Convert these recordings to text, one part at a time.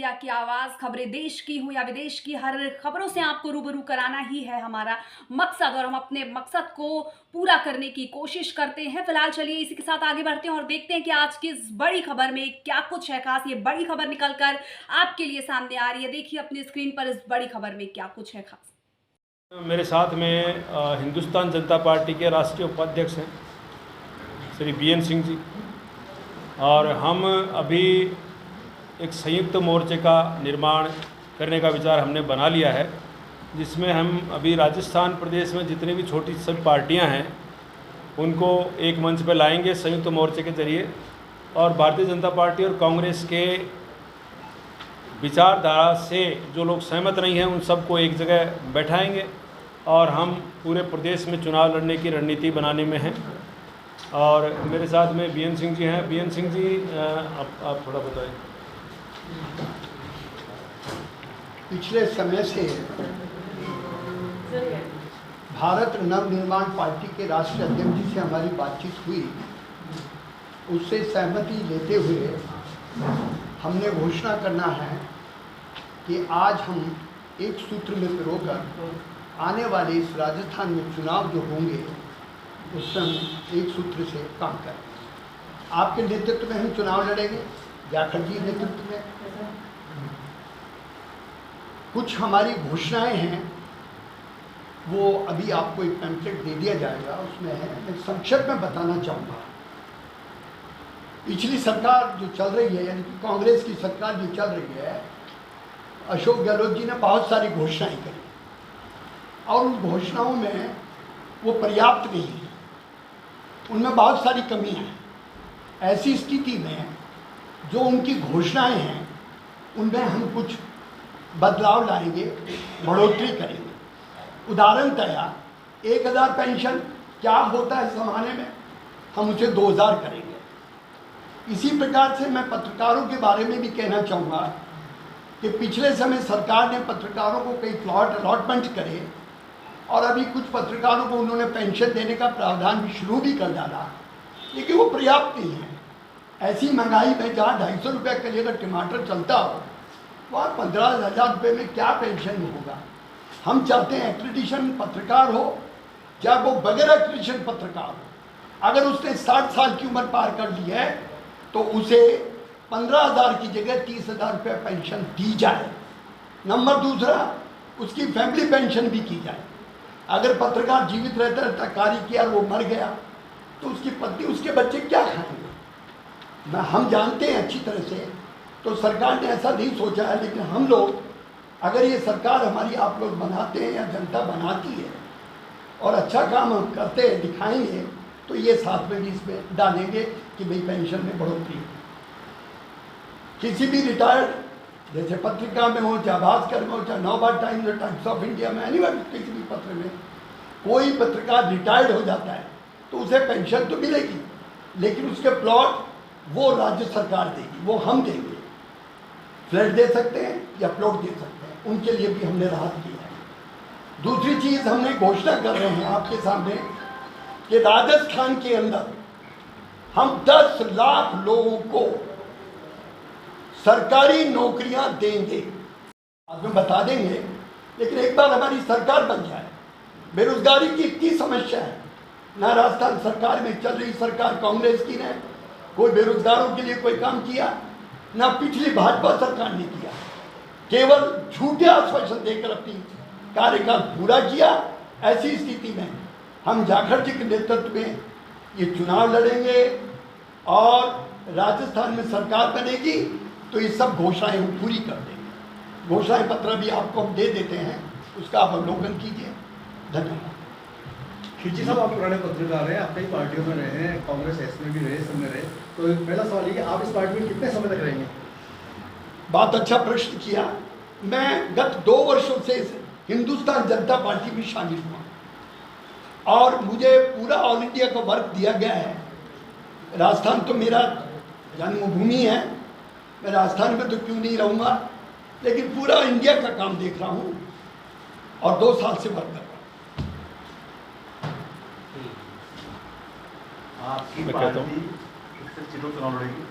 India की आवाज़, खबरें देश की हो या विदेश की, हर खबरों से आपको रूबरू कराना ही है हमारा मकसद और हम अपने मकसद को पूरा करने की कोशिश करते हैं। फिलहाल चलिए इसी के साथ आगे बढ़ते हैं और देखते हैं कि आज की इस बड़ी खबर में क्या कुछ है खास। ये बड़ी खबर निकल कर आपके लिए सामने आ रही है। देखिए अपनी स्क्रीन पर इस बड़ी खबर में क्या कुछ है खास। मेरे साथ में हिंदुस्तान जनता पार्टी के राष्ट्रीय उपाध्यक्ष हैं श्री बीएन सिंह जी, और हम अभी एक संयुक्त मोर्चे का निर्माण करने का विचार हमने बना लिया है, जिसमें हम अभी राजस्थान प्रदेश में जितनी भी छोटी सब पार्टियां हैं उनको एक मंच पर लाएंगे संयुक्त मोर्चे के जरिए, और भारतीय जनता पार्टी और कांग्रेस के विचारधारा से जो लोग सहमत नहीं हैं उन सबको एक जगह बैठाएंगे और हम पूरे प्रदेश में चुनाव लड़ने की रणनीति बनाने में हैं। और मेरे साथ में बीएन सिंह जी हैं। बीएन सिंह जी, आप थोड़ा बताएं। पिछले समय से भारत नवनिर्माण पार्टी के राष्ट्रीय अध्यक्ष जी से हमारी बातचीत हुई, उससे सहमति लेते हुए हमने घोषणा करना है कि आज हम एक सूत्र में पिरोकर आने वाले इस राजस्थान में चुनाव जो होंगे उसमें हम एक सूत्र से काम करें। आपके नेतृत्व में हम चुनाव लड़ेंगे, जाखड़ जी नेतृत्व में। कुछ हमारी घोषणाएं हैं, वो अभी आपको एक पैम्फलेट दे दिया जाएगा, उसमें है। मैं संक्षेप में बताना चाहूँगा। पिछली सरकार जो चल रही है, यानी कि कांग्रेस की सरकार जो चल रही है, अशोक गहलोत जी ने बहुत सारी घोषणाएं करी और उन घोषणाओं में वो पर्याप्त नहीं है, उनमें बहुत सारी कमी है। ऐसी स्थिति में जो उनकी घोषणाएं हैं उनमें हम कुछ बदलाव लाएंगे, बढ़ोतरी करेंगे। उदाहरणतया 1000 पेंशन क्या होता है ज़माने में, हम उसे 2000 करेंगे। इसी प्रकार से मैं पत्रकारों के बारे में भी कहना चाहूँगा कि पिछले समय सरकार ने पत्रकारों को कई प्लॉट अलॉटमेंट करे और अभी कुछ पत्रकारों को उन्होंने पेंशन देने का प्रावधान भी शुरू भी कर डाला, लेकिन वो पर्याप्त नहीं है। ऐसी महंगाई में जहाँ 250 रुपये के लिए अगर टमाटर चलता हो, वहाँ 15,000 रुपये में क्या पेंशन होगा। हम चाहते हैं एक्रेडिशन पत्रकार हो, चाहे वो बगैर एक्रेडिशन पत्रकार हो, अगर उसने 60 साल की उम्र पार कर ली है तो उसे 15,000 की जगह 30,000 रुपये पेंशन दी जाए। नंबर दूसरा, उसकी फैमिली पेंशन भी की जाए। अगर पत्रकार जीवित रहता रहता कार्य किया और वो मर गया तो उसकी पत्नी, उसके बच्चे क्या खाएंगे। हम जानते हैं अच्छी तरह से, तो सरकार ने ऐसा नहीं सोचा है। लेकिन हम लोग, अगर ये सरकार हमारी आप लोग बनाते हैं या जनता बनाती है और अच्छा काम हम करते हैं, दिखाएंगे, तो ये साथ में भी इसमें डालेंगे कि भाई पेंशन में बढ़ोतरी हो। किसी भी रिटायर्ड, जैसे पत्रिका में हो, चाहे भास्कर में हो, चाहे Navbharat times, times of India में, एनीवन किसी भी पत्र में कोई पत्रकार रिटायर्ड हो जाता है तो उसे पेंशन तो मिलेगी, लेकिन उसके प्लॉट वो राज्य सरकार देगी, वो हम देंगे। फ्लैट दे सकते हैं या प्लॉट दे सकते हैं, उनके लिए भी हमने राहत की है। दूसरी चीज़ हमने घोषणा कर रहे हैं आपके सामने कि राजस्थान के अंदर हम 10 लाख लोगों को सरकारी नौकरियां देंगे। बाद में बता देंगे, लेकिन एक बार हमारी सरकार बन जाए। बेरोजगारी की इतनी समस्या है, ना राजस्थान सरकार में चल रही सरकार कांग्रेस की ने कोई बेरोजगारों के लिए कोई काम किया, ना पिछली भाजपा सरकार ने किया। केवल झूठे आश्वासन देकर अपनी कार्यकाल पूरा किया। ऐसी स्थिति में हम जाखड़ जी के नेतृत्व में ये चुनाव लड़ेंगे और राजस्थान में सरकार बनेगी तो ये सब घोषणाएं हम पूरी कर देंगे। घोषणाएं पत्र भी आपको हम दे देते हैं, उसका आप अवलोकन कीजिए। धन्यवाद। खिची साहब, आप पुराने पत्रकार हैं, आप कई पार्टियों में रहे हैं, कांग्रेस एस में भी रहे, सब में रहे, तो पहला सवाल ये कि आप इस पार्टी में कितने समय तक रहेंगे? बहुत अच्छा प्रश्न किया। मैं गत 2 वर्षों से हिंदुस्तान जनता पार्टी में शामिल हुआ और मुझे पूरा ऑल इंडिया का वर्क दिया गया है। राजस्थान तो मेरा जन्मभूमि है, मैं राजस्थान में तो क्यों नहीं रहूँगा, लेकिन पूरा इंडिया का काम देख रहा हूँ और 2 साल से वर्क कर रहा हूँ। आपकी पार्टी चुनाव लड़ेगी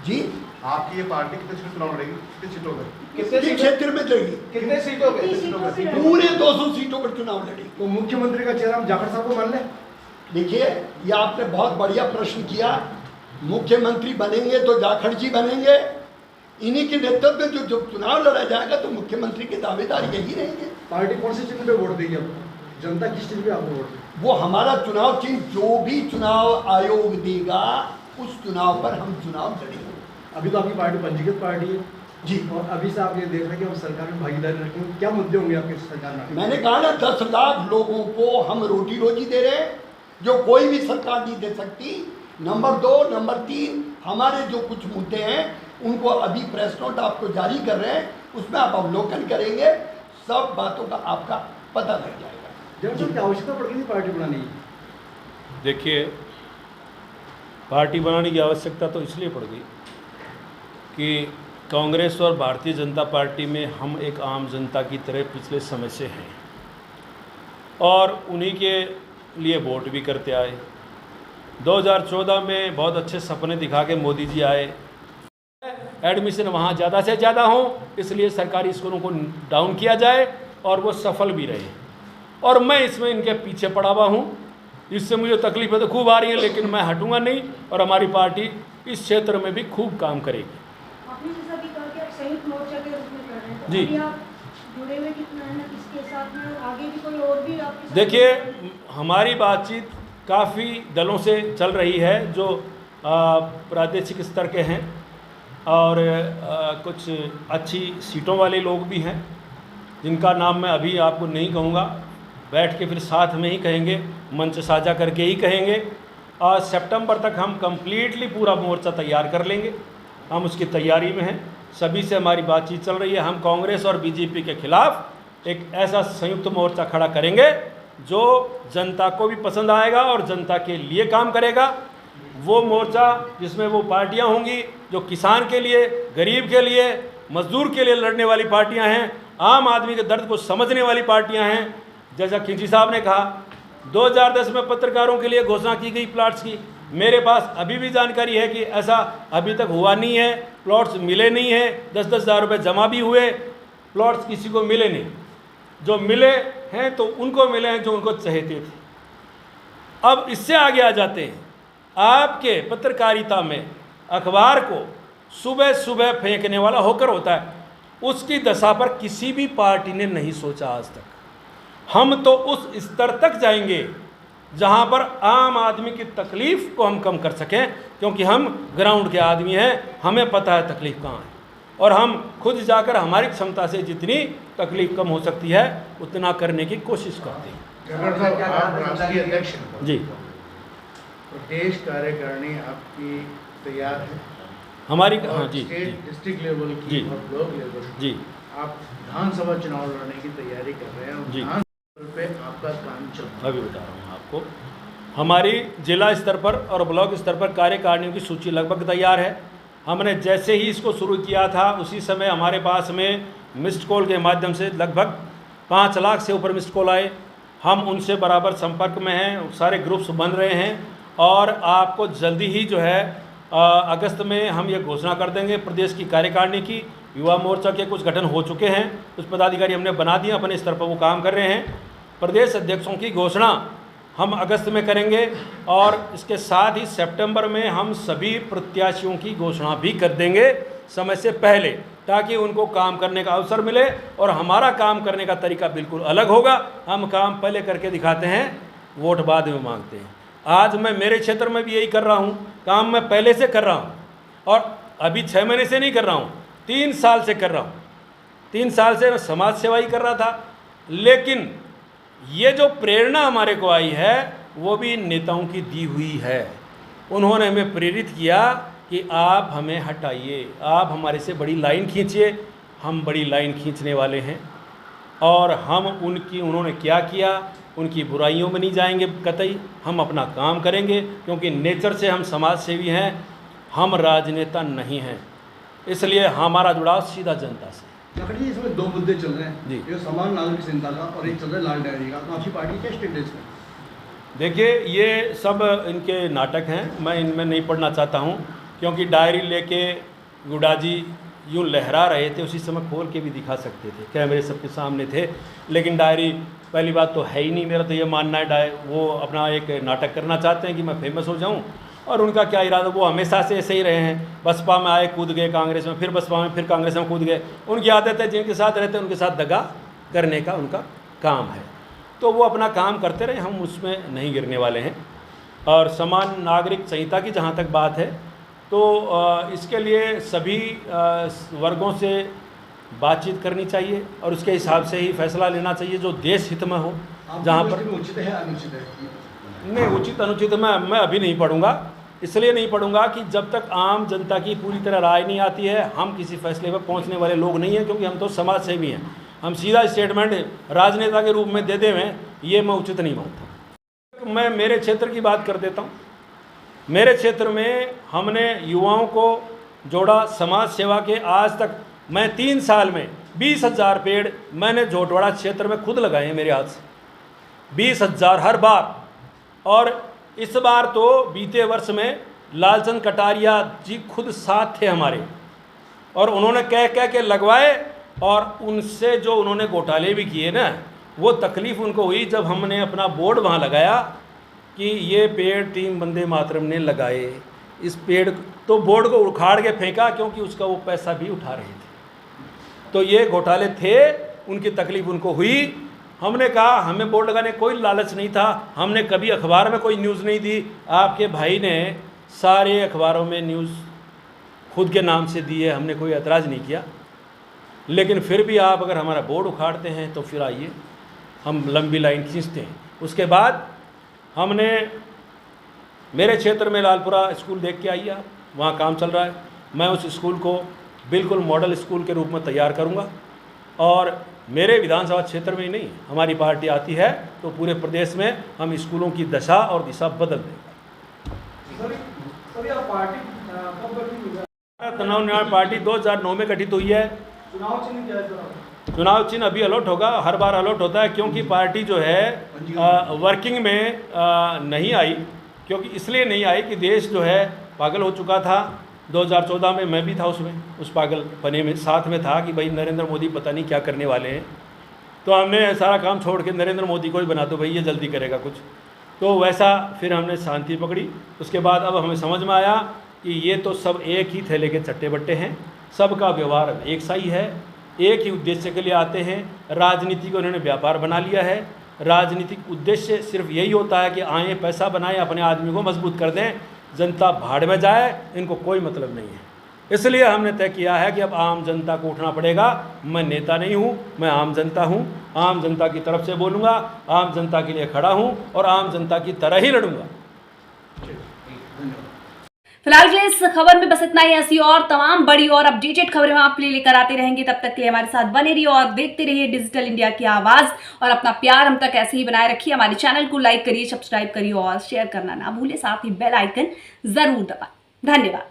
जी। आपकी ये पार्टी कितने सीटों चुनाव लड़ेगी, कितनी सीटों पर? किस क्षेत्र में लड़ेगी? कितने सीटों पे? पूरे 200 सीटों पर चुनाव लड़ेगी। तो मुख्यमंत्री का चेहरा हम जाखड़ साहब को मान लें? देखिए, ये आपने बहुत बढ़िया प्रश्न किया। मुख्यमंत्री बनेंगे तो जाखड़ जी बनेंगे, इन्हीं के नेतृत्व में जो चुनाव लड़ा जाएगा तो मुख्यमंत्री के दावेदार यही रहेंगे। पार्टी कौन से चिन्ह पे वोट देगी? अब जनता किस चिन्ह पे आपको वोट देगी? वो हमारा चुनाव चिन्ह जो भी चुनाव आयोग देगा उस चुनाव पर हम चुनाव लड़ेंगे। अभी तो आपकी पार्टी पंजीकृत पार्टी है जी, और अभी से आप ये देख रहे हैं कि हम सरकार में भागीदारी रखेंगे, क्या मुद्दे होंगे आपके सरकार में? मैंने कहा ना 10 लाख लोगों को हम रोटी रोजी दे रहे हैं जो कोई भी सरकार नहीं दे सकती। नंबर 2, नंबर 3, हमारे जो कुछ मुद्दे हैं उनको अभी प्रेस नोट आपको जारी कर रहे हैं, उसमें आप अवलोकन करेंगे, सब बातों का आपका पता लग जाएगा। जब क्या आवश्यकता पड़ गई थी पार्टी बनाने की? देखिए, पार्टी बनाने की आवश्यकता तो इसलिए पड़ गई कि कांग्रेस और भारतीय जनता पार्टी में हम एक आम जनता की तरह पिछले समय से हैं और उन्हीं के लिए वोट भी करते आए। 2014 में बहुत अच्छे सपने दिखा के मोदी जी आए, एडमिशन वहाँ ज़्यादा से ज़्यादा हो इसलिए सरकारी स्कूलों को डाउन किया जाए और वो सफल भी रहे। और मैं इसमें इनके पीछे पड़ा हुआ हूँ, इससे मुझे तकलीफें तो खूब आ रही हैं लेकिन मैं हटूंगा नहीं और हमारी पार्टी इस क्षेत्र में भी खूब काम करेगी। आपने जैसा भी कहा कि आप संयुक्त मोर्चा के रूप में कर रहे हैं, तो जी। अभी आप जुड़े हुए कितना है, किसके साथ में, और आगे भी कोई और भी आपके साथ? देखिए, हमारी बातचीत काफ़ी दलों से चल रही है जो प्रादेशिक स्तर के हैं और कुछ अच्छी सीटों वाले लोग भी हैं जिनका नाम मैं अभी आपको नहीं कहूँगा, बैठ के फिर साथ में ही कहेंगे, मंच साझा करके ही कहेंगे। और सितंबर तक हम कंप्लीटली पूरा मोर्चा तैयार कर लेंगे, हम उसकी तैयारी में हैं। सभी से हमारी बातचीत चल रही है। हम कांग्रेस और बीजेपी के खिलाफ एक ऐसा संयुक्त मोर्चा खड़ा करेंगे जो जनता को भी पसंद आएगा और जनता के लिए काम करेगा। वो मोर्चा जिसमें वो पार्टियां होंगी जो किसान के लिए, गरीब के लिए, मजदूर के लिए लड़ने वाली पार्टियां हैं, आम आदमी के दर्द को समझने वाली पार्टियां हैं। जैसा खिंची साहब ने कहा, 2010 में पत्रकारों के लिए घोषणा की गई प्लाट्स की, मेरे पास अभी भी जानकारी है कि ऐसा अभी तक हुआ नहीं है, प्लॉट्स मिले नहीं हैं। 10-10 हज़ार रुपये जमा भी हुए, प्लॉट्स किसी को मिले नहीं। जो मिले हैं तो उनको मिले हैं जो उनको चाहते थे। अब इससे आगे आ जाते हैं, आपके पत्रकारिता में अखबार को सुबह सुबह फेंकने वाला होकर होता है, उसकी दशा पर किसी भी पार्टी ने नहीं सोचा आज तक। हम तो उस स्तर तक जाएंगे जहां पर आम आदमी की तकलीफ़ को हम कम कर सकें, क्योंकि हम ग्राउंड के आदमी हैं, हमें पता है तकलीफ़ कहाँ है और हम खुद जाकर हमारी क्षमता से जितनी तकलीफ़ कम हो सकती है उतना करने की कोशिश करते हैं। आप राष्ट्रीय अध्यक्ष हैं। जी, प्रदेश कार्यकारिणी आपकी तैयार है? हमारी हाँ जी स्टेट जी डिस्ट्रिक्ट लेवल की जी। और ब्लॉक लेवल की जी आप विधानसभा चुनाव लड़ने की तैयारी कर रहे हैं और जी। विधानसभा पे आपका काम चल रहा है। अभी बता रहा हूँ आपको, हमारी जिला स्तर पर और ब्लॉक स्तर पर कार्यकारिणियों की सूची लगभग तैयार है। हमने जैसे ही इसको शुरू किया था उसी समय हमारे पास में मिस्ड कॉल के माध्यम से लगभग 5 लाख से ऊपर मिस्ड कॉल आए। हम उनसे बराबर संपर्क में हैं, सारे ग्रुप्स बन रहे हैं और आपको जल्दी ही जो है अगस्त में हम ये घोषणा कर देंगे। प्रदेश की कार्यकारिणी की युवा मोर्चा के कुछ गठन हो चुके हैं, कुछ पदाधिकारी हमने बना दिए, अपने स्तर पर वो काम कर रहे हैं। प्रदेश अध्यक्षों की घोषणा हम अगस्त में करेंगे और इसके साथ ही सितंबर में हम सभी प्रत्याशियों की घोषणा भी कर देंगे समय से पहले, ताकि उनको काम करने का अवसर मिले। और हमारा काम करने का तरीका बिल्कुल अलग होगा, हम काम पहले करके दिखाते हैं, वोट बाद में मांगते हैं। आज मैं मेरे क्षेत्र में भी यही कर रहा हूँ, काम मैं पहले से कर रहा हूँ और अभी 6 महीने से नहीं कर रहा हूँ, 3 साल से कर रहा हूँ। 3 साल से मैं समाज सेवा ही कर रहा था, लेकिन ये जो प्रेरणा हमारे को आई है वो भी नेताओं की दी हुई है। उन्होंने हमें प्रेरित किया कि आप हमें हटाइए, आप हमारे से बड़ी लाइन खींचिए। हम बड़ी लाइन खींचने वाले हैं और हम उन्होंने क्या किया उनकी बुराइयों में नहीं जाएंगे कतई। हम अपना काम करेंगे क्योंकि नेचर से हम समाज सेवी हैं, हम राजनेता नहीं हैं, इसलिए हमारा जुड़ाव सीधा जनता से। जाखड़ जी, इसमें 2 मुद्दे चल रहे हैं जी। एक समान नागरिक संहिता का और एक चल रहा है लाल डायरी का, तो आपकी पार्टी क्या स्टेटस है? देखिए, ये सब इनके नाटक हैं, मैं इनमें नहीं पढ़ना चाहता हूँ क्योंकि डायरी लेके गुड्डा जी यूँ लहरा रहे थे, उसी समय खोल के भी दिखा सकते थे, कैमरे सबके सामने थे। लेकिन डायरी पहली बात तो है ही नहीं। मेरा तो ये मानना है वो अपना एक नाटक करना चाहते हैं कि मैं फेमस हो जाऊं, और उनका क्या इरादा, वो हमेशा से ऐसे ही रहे हैं। बसपा में आए, कूद गए कांग्रेस में, फिर बसपा में, फिर कांग्रेस में कूद गए। उनकी आदत है जिनके साथ रहते हैं उनके साथ दगा करने का उनका काम है। तो वो अपना काम करते रहे, हम उसमें नहीं गिरने वाले हैं। और समान नागरिक संहिता की जहाँ तक बात है तो इसके लिए सभी वर्गों से बातचीत करनी चाहिए और उसके हिसाब से ही फैसला लेना चाहिए जो देश हित में हो। जहाँ पर उचित है अनुचित है, नहीं, उचित अनुचित मैं अभी नहीं पढ़ूंगा। इसलिए नहीं पढ़ूंगा कि जब तक आम जनता की पूरी तरह राय नहीं आती है हम किसी फैसले पर पहुंचने वाले लोग नहीं हैं, क्योंकि हम तो समाज सेवी हैं। हम सीधा स्टेटमेंट राजनेता के रूप में दे दें, ये मैं उचित नहीं मानता। मैं मेरे क्षेत्र की बात कर देता हूँ। मेरे क्षेत्र में हमने युवाओं को जोड़ा समाज सेवा के। आज तक मैं 3 साल में 20,000 पेड़ मैंने झोटवाड़ा क्षेत्र में खुद लगाए हैं मेरे हाथ से, 20,000 हर बार। और इस बार तो बीते वर्ष में लालचंद कटारिया जी खुद साथ थे हमारे, और उन्होंने कह कह के लगवाए। और उनसे जो उन्होंने घोटाले भी किए ना, वो तकलीफ़ उनको हुई जब हमने अपना बोर्ड वहाँ लगाया कि ये पेड़ टीम वंदे मातरम ने लगाए। इस पेड़ तो बोर्ड को उखाड़ के फेंका, क्योंकि उसका वो पैसा भी उठा रहे थे। तो ये घोटाले थे, उनकी तकलीफ़ उनको हुई। हमने कहा हमें बोर्ड लगाने कोई लालच नहीं था, हमने कभी अखबार में कोई न्यूज़ नहीं दी। आपके भाई ने सारे अखबारों में न्यूज़ खुद के नाम से दी है, हमने कोई एतराज़ नहीं किया। लेकिन फिर भी आप अगर हमारा बोर्ड उखाड़ते हैं तो फिर आइए, हम लंबी लाइन खींचते हैं। उसके बाद हमने मेरे क्षेत्र में लालपुरा स्कूल देख के आइए आप, वहाँ काम चल रहा है। मैं उस स्कूल को बिल्कुल मॉडल स्कूल के रूप में तैयार करूँगा। और मेरे विधानसभा क्षेत्र में ही नहीं, हमारी पार्टी आती है तो पूरे प्रदेश में हम स्कूलों की दशा और दिशा बदल देंगे। तनाव निवारण पार्टी 2009 में गठित हुई है। चुनाव चिन्ह क्या है? चुनाव चिन्ह अभी अलॉट होगा, हर बार अलॉट होता है, क्योंकि पार्टी जो है वर्किंग में नहीं आई। क्योंकि इसलिए नहीं आई कि देश जो है पागल हो चुका था। 2014 में मैं भी था उसमें, उस पागल पने में साथ में था कि भाई नरेंद्र मोदी पता नहीं क्या करने वाले हैं। तो हमने सारा काम छोड़ के नरेंद्र मोदी को ही बना दो भाई, ये जल्दी करेगा कुछ। तो वैसा फिर हमने शांति पकड़ी। उसके बाद अब हमें समझ में आया कि ये तो सब एक ही थैले के चट्टे बट्टे हैं, सबका व्यवहार एक सा ही है, एक ही उद्देश्य के लिए आते हैं। राजनीति को उन्होंने व्यापार बना लिया है। राजनीतिक उद्देश्य सिर्फ यही होता है कि आए पैसा बनाएं, अपने आदमी को मजबूत कर दें, जनता भाड़ में जाए, इनको कोई मतलब नहीं है। इसलिए हमने तय किया है कि अब आम जनता को उठना पड़ेगा। मैं नेता नहीं हूँ, मैं आम जनता हूँ। आम जनता की तरफ से बोलूँगा, आम जनता के लिए खड़ा हूँ और आम जनता की तरह ही लड़ूंगा। फिलहाल के लिए इस खबर में बस इतना ही। ऐसी और तमाम बड़ी और अपडेटेड खबरें हम आपके लिए लेकर आते रहेंगे। तब तक के लिए हमारे साथ बने रहिए और देखते रहिए डिजिटल इंडिया की आवाज। और अपना प्यार हम तक ऐसे ही बनाए रखिए। हमारे चैनल को लाइक करिए, सब्सक्राइब करिए और शेयर करना ना भूलिए। साथ ही बेल आइकन जरूर दबाएं। धन्यवाद।